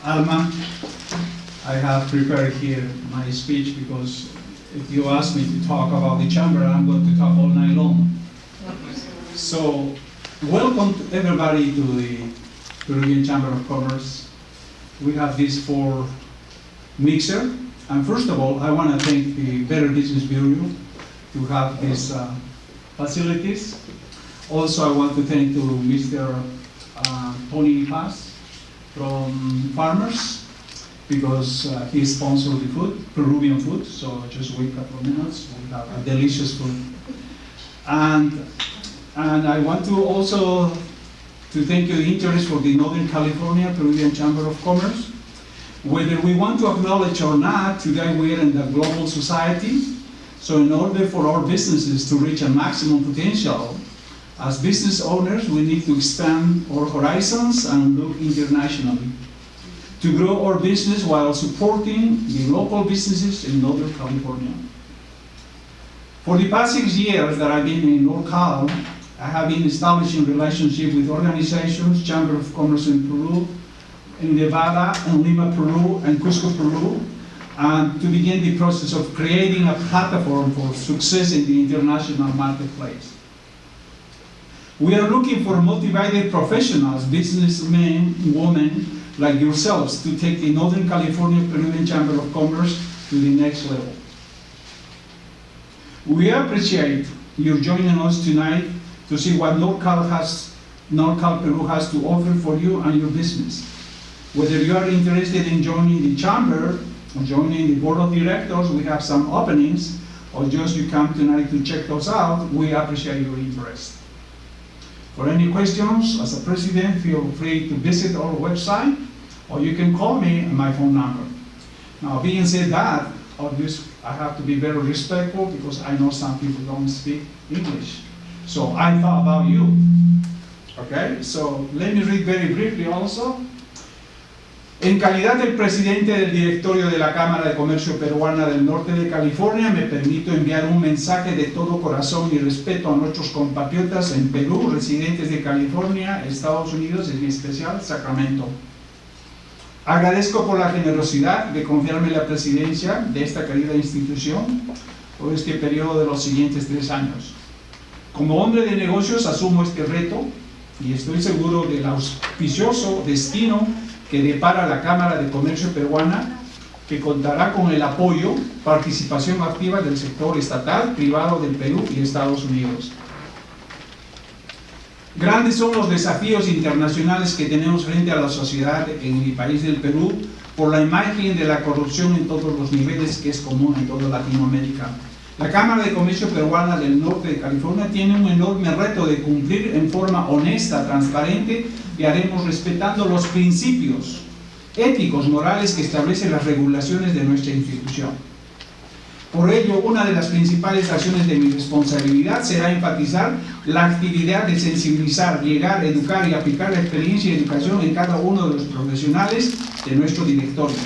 Alma, I have prepared here my speech because if you ask me to talk about the chamber, I'm going to talk all night long. So, welcome to everybody to the Peruvian Chamber of Commerce. We have this for mixer, and first of all, I want to thank the Better Business Bureau to have these facilities. Also, I want to thank to Mr. Tony Paz from Farmers, because he sponsored the food, Peruvian food, so just wait a couple of minutes, we have a delicious food. And I want to also to thank you the interest for the Northern California Peruvian Chamber of Commerce. Whether we want to acknowledge or not, today we are in the global society, so in order for our businesses to reach a maximum potential, as business owners, we need to expand our horizons and look internationally to grow our business while supporting the local businesses in Northern California. For the past 6 years that I've been in NorCal, I have been establishing relationships with organizations, Chamber of Commerce in Peru, in Nevada, and Lima, Peru, and Cusco, Peru, and to begin the process of creating a platform for success in the international marketplace. We are looking for motivated professionals, businessmen, women like yourselves, to take the Northern California Peruvian Chamber of Commerce to the next level. We appreciate you joining us tonight to see what NorCal Peru has to offer for you and your business. Whether you are interested in joining the chamber or joining the board of directors, we have some openings, or just you come tonight to check those out, we appreciate your interest. For any questions, as a president, feel free to visit our website, or you can call me on my phone number. Now, being said that, obviously, I have to be very respectful because I know some people don't speak English. So I thought about you. Okay, so let me read very briefly also. En calidad del presidente del directorio de la Cámara de Comercio Peruana del Norte de California, me permito enviar un mensaje de todo corazón y respeto a nuestros compatriotas en Perú, residentes de California, Estados Unidos, en especial Sacramento. Agradezco por la generosidad de confiarme la presidencia de esta querida institución por este periodo de los siguientes 3 años. Como hombre de negocios asumo este reto y estoy seguro del auspicioso destino que depara la Cámara de Comercio Peruana, que contará con el apoyo, participación activa del sector estatal, privado del Perú y Estados Unidos. Grandes son los desafíos internacionales que tenemos frente a la sociedad en el país del Perú por la imagen de la corrupción en todos los niveles que es común en toda Latinoamérica. La Cámara de Comercio Peruana del Norte de California tiene un enorme reto de cumplir en forma honesta, transparente, y haremos respetando los principios éticos, morales que establecen las regulaciones de nuestra institución. Por ello, una de las principales acciones de mi responsabilidad será enfatizar la actividad de sensibilizar, llegar, educar y aplicar la experiencia y educación en cada uno de los profesionales de nuestro directorio.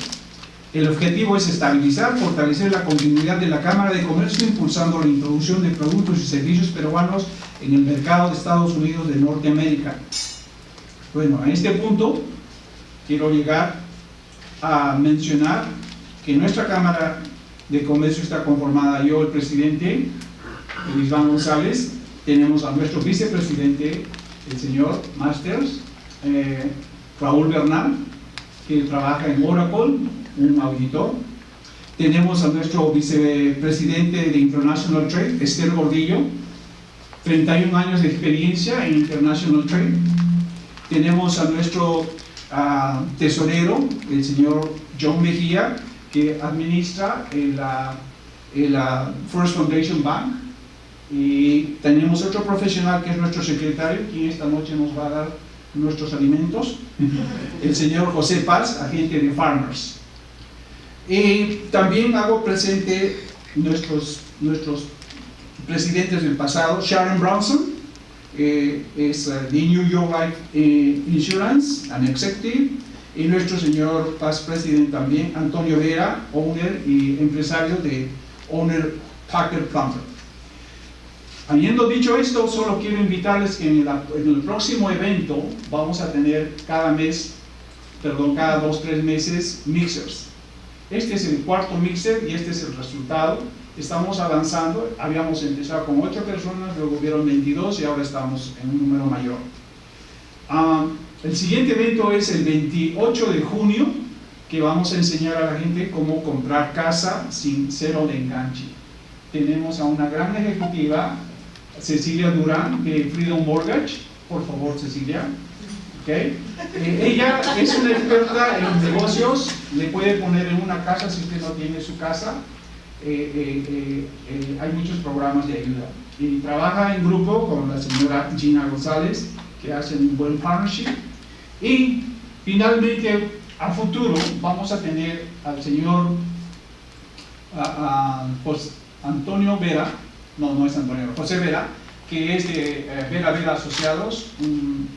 El objetivo es estabilizar, fortalecer la continuidad de la Cámara de Comercio, impulsando la introducción de productos y servicios peruanos en el mercado de Estados Unidos de Norteamérica. Bueno, a este punto quiero llegar a mencionar que nuestra Cámara de Comercio está conformada, yo, el presidente, Iván González, tenemos a nuestro vicepresidente, el señor Masters, Raúl Bernal, que trabaja en Oracle, un auditor. Tenemos a nuestro vicepresidente de International Trade, Esther Gordillo, 31 años de experiencia en International Trade. Tenemos a nuestro tesorero, el señor John Mejía, que administra la First Foundation Bank. Y tenemos otro profesional que es nuestro secretario, quien esta noche nos va a dar nuestros alimentos, el señor José Paz, agente de Farmers. Y también hago presente nuestros presidentes del pasado. Sharon Brownson es de New York Life Insurance, an executive, y nuestro señor past president también, Antonio Vera, owner y empresario de Owner Packer Plumber. Habiendo dicho esto, solo quiero invitarles que en el próximo evento vamos a tener cada mes perdón, cada 2-3 meses, mixers. Este es el cuarto mixer y este es el resultado. Estamos avanzando, habíamos empezado con 8 personas, luego hubieron 22 y ahora estamos en un número mayor. El siguiente evento es el 28 de junio, que vamos a enseñar a la gente cómo comprar casa sin cero de enganche. Tenemos a una gran ejecutiva, Cecilia Durán, de Freedom Mortgage. Por favor, Cecilia. Okay. Ella es una experta en negocios, le puede poner en una casa si usted no tiene su casa. Hay muchos programas de ayuda. Y trabaja en grupo con la señora Gina González, que hacen un buen partnership. Y finalmente, a futuro, vamos a tener al señor pues, Antonio Vera, no es Antonio, José Vera, que es de Vera Asociados, un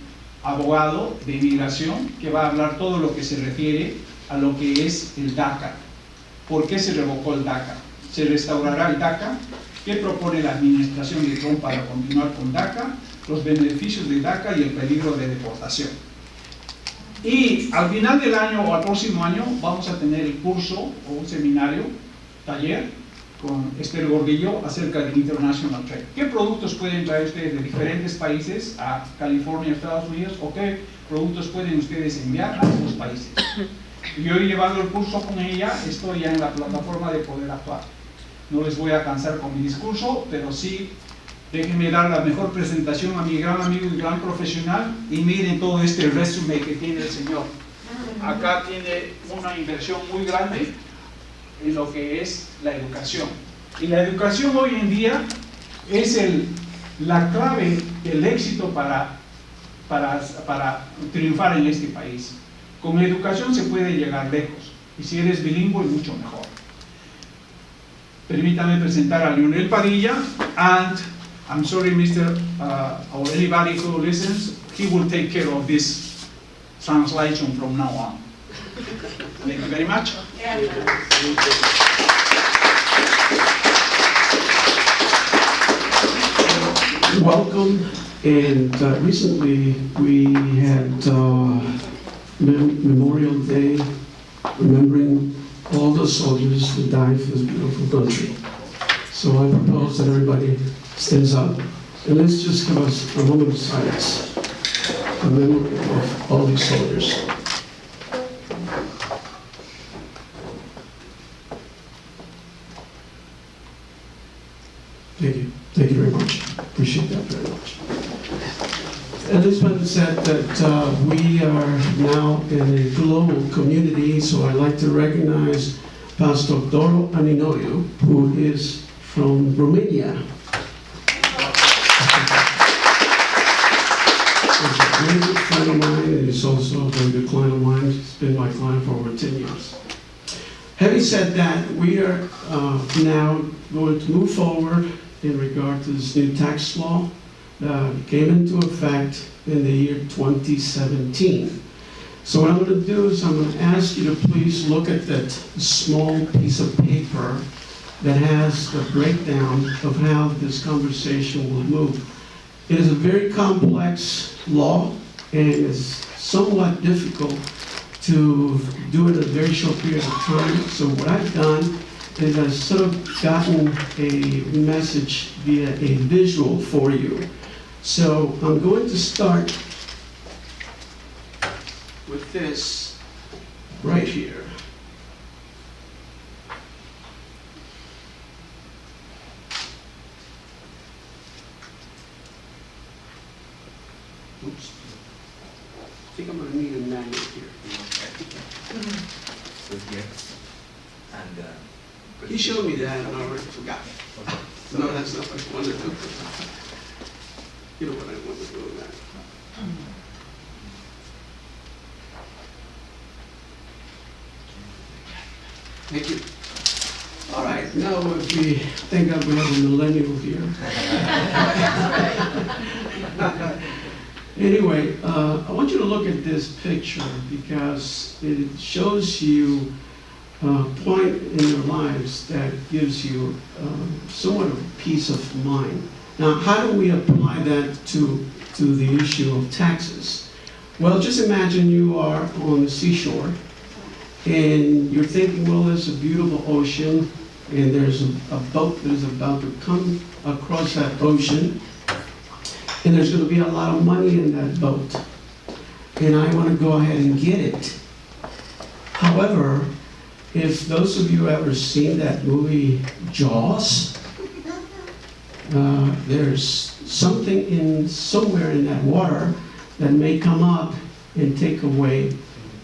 abogado de inmigración, que va a hablar todo lo que se refiere a lo que es el DACA. ¿Por qué se revocó el DACA? ¿Se restaurará el DACA? ¿Qué propone la administración de Trump para continuar con DACA? Los beneficios de DACA y el peligro de deportación. Y al final del año o al próximo año vamos a tener el curso o un seminario, taller, con Esther Gordillo acerca del International Trade. ¿Qué productos pueden traer ustedes de diferentes países a California, Estados Unidos? ¿O qué productos pueden ustedes enviar a esos países? Yo he llevado el curso con ella, estoy ya en la plataforma de Poder Actuar. No les voy a cansar con mi discurso, pero sí, déjenme dar la mejor presentación a mi gran amigo y gran profesional, y miren todo este resumen que tiene el señor. Acá tiene una inversión muy grande en lo que es la educación. Y la educación hoy en día es la clave del éxito para triunfar en este país. Con educación se puede llegar lejos, y si eres bilingüe, mucho mejor. Permítame presentar a Leonel Padilla, and I'm sorry, Mr. Or anybody who listens, he will take care of this translation from now on. Thank you very much. Welcome, and recently we had Memorial Day, remembering all the soldiers who died for this beautiful country. So I propose that everybody stands up, and let's just give us a moment of silence in memory of all these soldiers. Thank you. Thank you very much. Appreciate that very much. And it's been said that we are now in a global community, so I'd like to recognize Pastor Doro Aninoyu, who is from Romania. He's a very good friend of mine, and he's also a very good client of mine. He's been my client for over 10 years. Having said that, we are now going to move forward in regard to this new tax law that came into effect in the year 2017. So what I'm going to do is I'm going to ask you to please look at that small piece of paper that has the breakdown of how this conversation will move. It is a very complex law, and it's somewhat difficult to do it in a very short period of time. So what I've done is I've sort of gotten a message via a visual for you. So I'm going to start with this right here. Oops. I think I'm going to need a manual here. So here, and He showed me that and I already forgot. okay. No, that's not what I wanted to do. You know what I want to do with that. Thank you. All right, now if we thank God we have a millennial here. Anyway, I want you to look at this picture because it shows you a point in your lives that gives you somewhat of peace of mind. Now, how do we apply that to the issue of taxes? Well, just imagine you are on the seashore, and you're thinking, well, there's a beautiful ocean, and there's a boat that is about to come across that ocean, and there's going to be a lot of money in that boat, and I want to go ahead and get it. However, if those of you ever seen that movie Jaws, there's something somewhere in that water that may come up and take away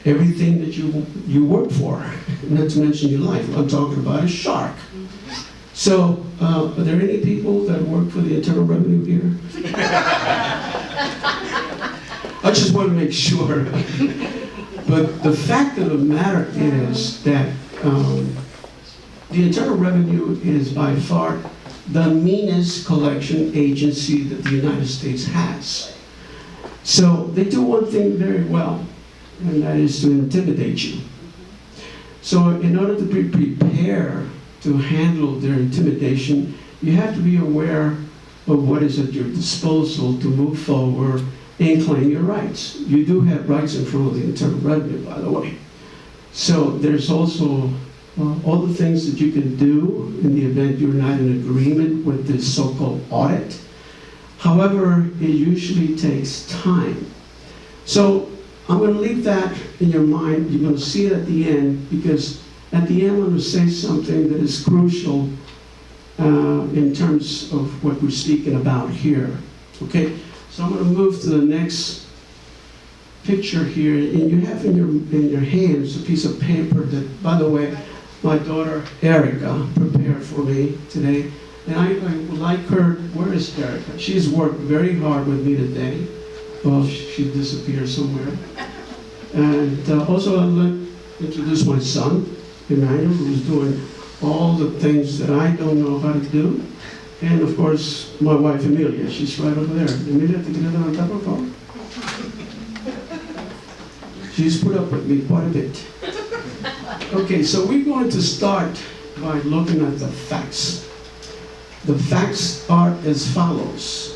everything that you work for, not to mention your life. I'm talking about a shark. So, are there any people that work for the Internal Revenue here? I just want to make sure. But the fact of the matter is that the Internal Revenue is by far the meanest collection agency that the United States has. So they do one thing very well, and that is to intimidate you. So in order to be prepared to handle their intimidation, you have to be aware of what is at your disposal to move forward and claim your rights. You do have rights in front of the Internal Revenue, by the way. So there's also all the things that you can do in the event you're not in agreement with this so-called audit. However, it usually takes time. So I'm going to leave that in your mind. You're going to see it at the end, because at the end I'm going to say something that is crucial in terms of what we're speaking about here. Okay? So I'm going to move to the next picture here, and you have in your hands a piece of paper that, by the way, my daughter Erica prepared for me today. And I would like her, where is Erica? She's worked very hard with me today. Well, she disappeared somewhere. And also I'd like to introduce my son, Emanuel, who's doing all the things that I don't know how to do. And of course, my wife Amelia, she's right over there. Amelia, te quieres levantar, por favor? She's put up with me quite a bit. Okay, so we're going to start by looking at the facts. The facts are as follows.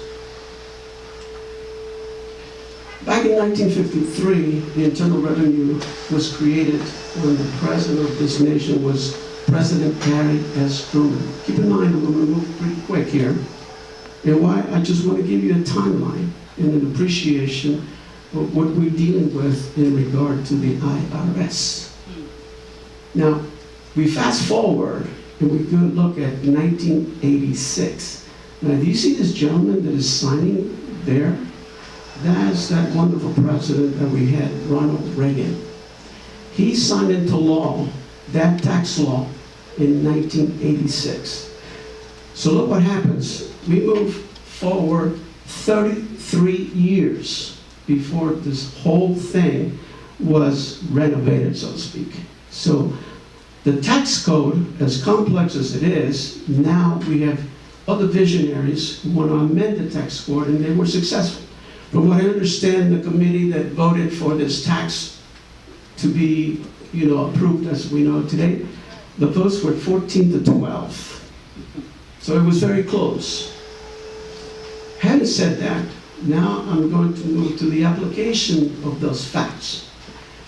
Back in 1953, the Internal Revenue was created when the president of this nation was President Harry S. Truman. Keep in mind, I'm going to move pretty quick here. And why? I just want to give you a timeline and an appreciation of what we're dealing with in regard to the IRS. Now, we fast forward and we go look at 1986. Now, do you see this gentleman that is signing there? That's that wonderful president that we had, Ronald Reagan. He signed into law that tax law in 1986. So look what happens. We move forward 33 years before this whole thing was renovated, so to speak. So the tax code, as complex as it is, now we have other visionaries who want to amend the tax code, and they were successful. From what I understand, the committee that voted for this tax to be, approved as we know today, the votes were 14 to 12. So it was very close. Having said that, now I'm going to move to the application of those facts.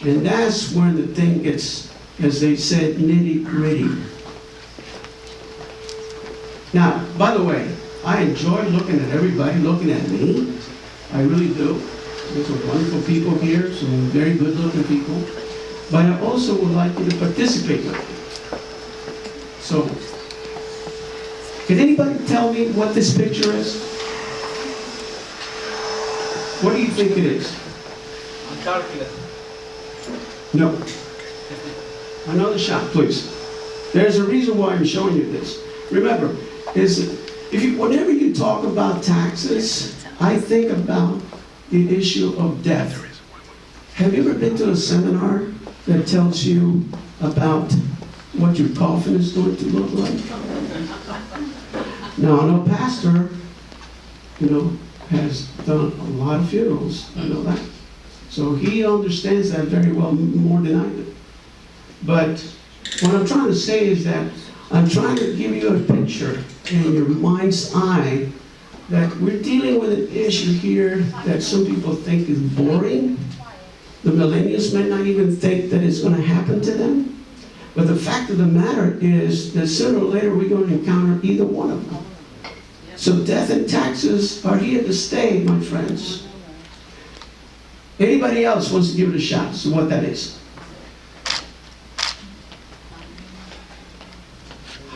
And that's where the thing gets, as they said, nitty-gritty. Now, by the way, I enjoy looking at everybody looking at me. I really do. There's some wonderful people here, some very good-looking people. But I also would like you to participate with me. So, can anybody tell me what this picture is? What do you think it is? Antarctica. No. Another shot, please. There's a reason why I'm showing you this. Remember, whenever you talk about taxes, I think about the issue of death. Have you ever been to a seminar that tells you about what your coffin is going to look like? Now, I know pastor, has done a lot of funerals. I know that. So he understands that very well, more than I do. But what I'm trying to say is that I'm trying to give you a picture in your mind's eye that we're dealing with an issue here that some people think is boring, The millennials may not even think that it's going to happen to them. But the fact of the matter is that sooner or later we're going to encounter either one of them. So death and taxes are here to stay, my friends. Anybody else wants to give it a shot? So what that is?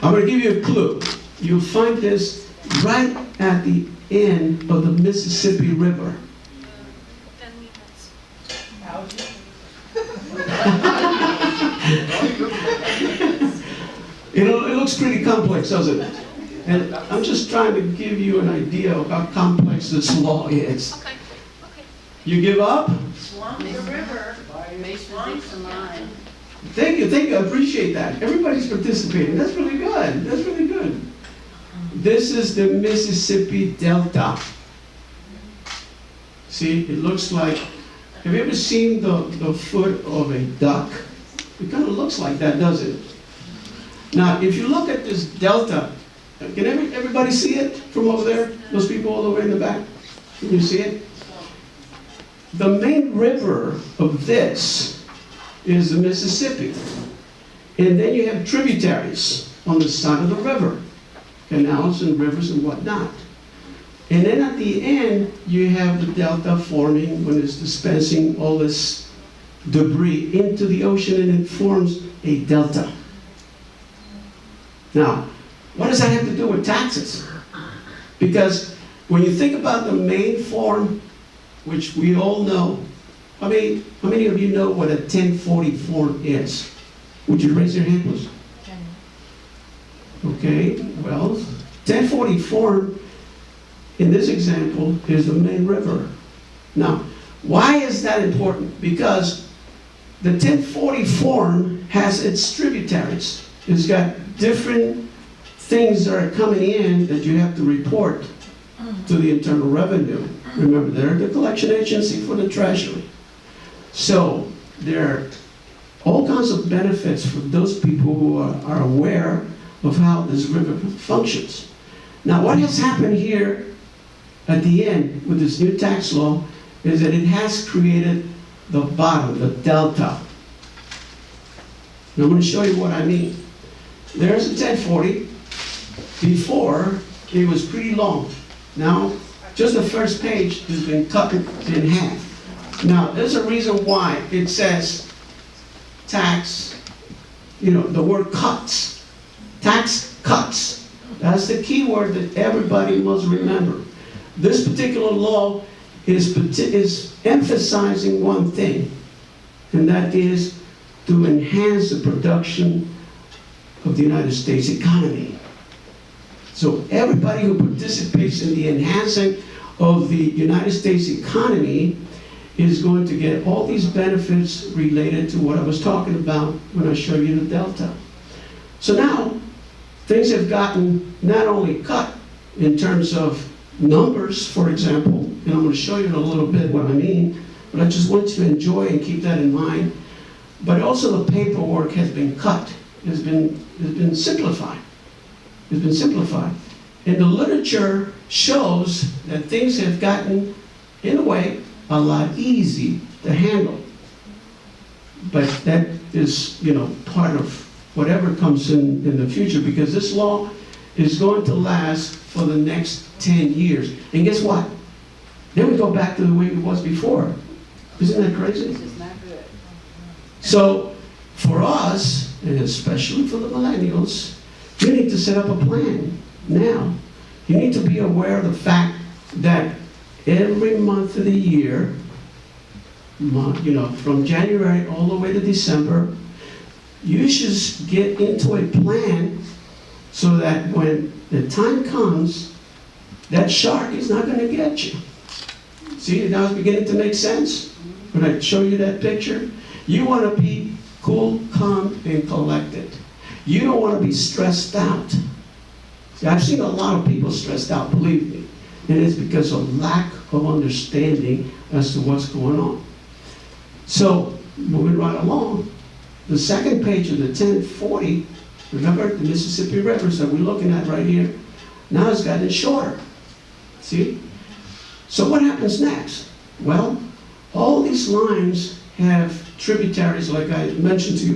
I'm going to give you a clue. You'll find this right at the end of the Mississippi River. 10 minutes. It looks pretty complex, doesn't it? And I'm just trying to give you an idea of how complex this law is. Okay. You give up? Swamp the river. Swamp the line. Thank you, I appreciate that. Everybody's participating. That's really good. That's really good. This is the Mississippi Delta. See, it looks like, have you ever seen the foot of a duck? It kind of looks like that, doesn't it? Now, if you look at this delta, can everybody see it from over there? Those people all the way in the back? Can you see it? The main river of this is the Mississippi. And then you have tributaries on the side of the river. Canals and rivers and whatnot. And then at the end, you have the delta forming when it's dispensing all this debris into the ocean, and it forms a delta. Now, what does that have to do with taxes? Because when you think about the main form, which we all know, how many of you know what a 1040 form is? Would you raise your hand, please? Okay, well, 1040 form in this example is the main river. Now, why is that important? Because the 1040 form has its tributaries. It's got different things that are coming in that you have to report to the Internal Revenue. Remember, they're the collection agency for the Treasury. So there are all kinds of benefits for those people who are aware of how this river functions. Now, what has happened here at the end with this new tax law is that it has created the bottom, the delta. And I'm going to show you what I mean. There's a 1040. Before, it was pretty long. Now, just the first page has been cut in half. Now, there's a reason why it says tax, the word cuts. Tax cuts. That's the key word that everybody must remember. This particular law is emphasizing one thing, and that is to enhance the production of the United States economy. So everybody who participates in the enhancing of the United States economy is going to get all these benefits related to what I was talking about when I showed you the delta. So now, things have gotten not only cut in terms of numbers, for example, and I'm going to show you in a little bit what I mean, but I just want you to enjoy and keep that in mind, but also the paperwork has been cut, has been simplified. It's been simplified. And the literature shows that things have gotten, in a way, a lot easy to handle. But that is, part of whatever comes in the future, because this law is going to last for the next 10 years. And guess what? Then we go back to the way it was before. Isn't that crazy? This is not good. So, for us, and especially for the millennials, you need to set up a plan now. You need to be aware of the fact that every month of the year, from January all the way to December, you should get into a plan so that when the time comes, that shark is not going to get you. See, now it's beginning to make sense when I show you that picture. You want to be cool, calm, and collected. You don't want to be stressed out. See, I've seen a lot of people stressed out, believe me. And it's because of lack of understanding as to what's going on. So, moving right along, the second page of the 1040, remember the Mississippi rivers that we're looking at right here, now it's gotten shorter. See? So what happens next? Well, all these lines have tributaries, like I mentioned to you